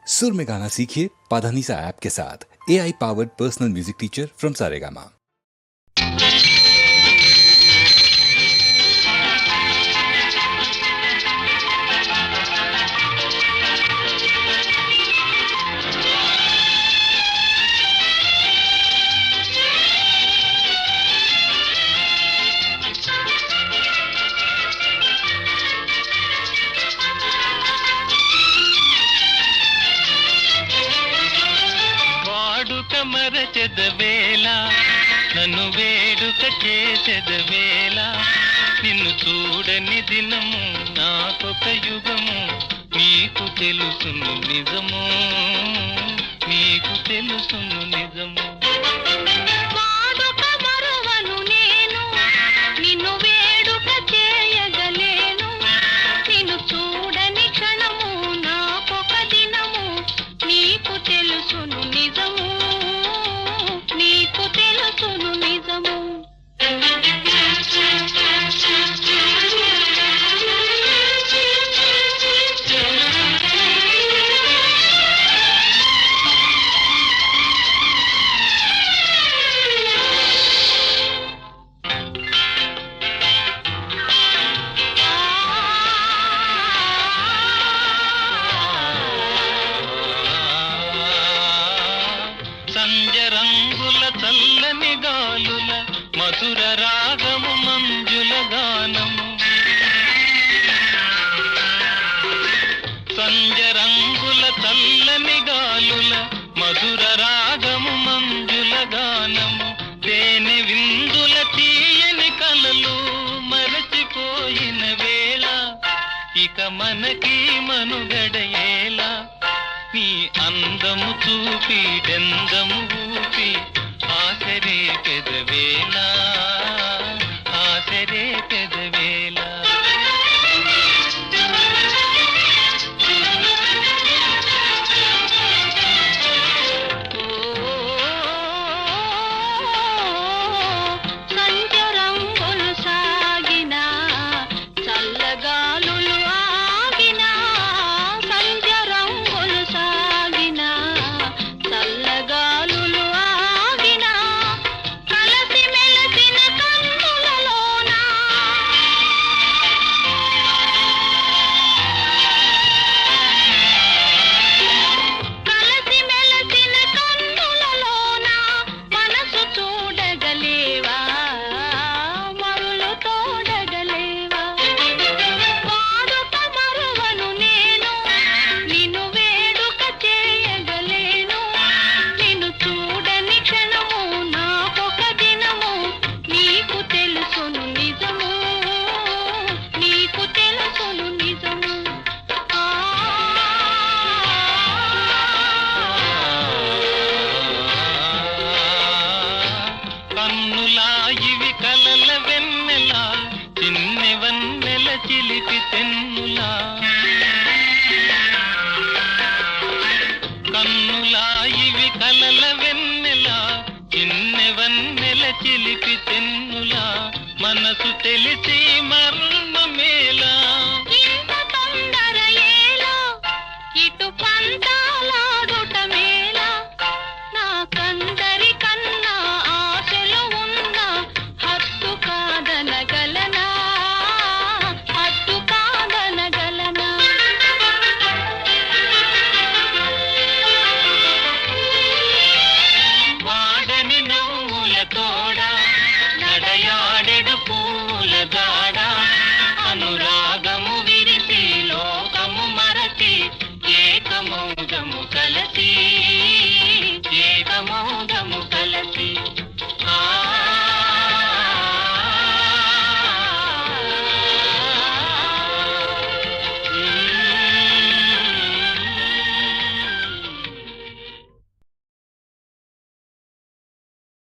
सुर में गाना सीखिए पाधानीसा ऐप के साथ। AI powered personal music teacher from Saregama. మరచెదవేళ నన్ను వేడుక చేసెదవేళ నిన్ను చూడని దినము నాకొక యుగము నీకు తెలుసును నిజము నీకు తెలుసును నిజము సంజరంగుల చల్లని గాలుల మధుర రాగము మంజుల గానము సంజరంగుల చల్లని గాలుల మధుర రాగము మంజుల గానము తేనె విందుల తీయని కలలు మరచిపోయిన వేళ ఇక మనకి మనుగడయేలా నీ అందము చూపి డెందము ఊపి ఆసరే పెదవేళ ఆసరే పెదవేళ ఇవి కలల వెన్నెల చిన్నె వన్నెల చిలిపి తెన్నులా కన్నులా ఇవి కలల వెన్నెల చిన్నె వన్నెల చిలిపి తెన్నులా మనసు తెలిసి మర్మమేలా ఇంత తొందర ఏలా ఇటు పంతాలాడుట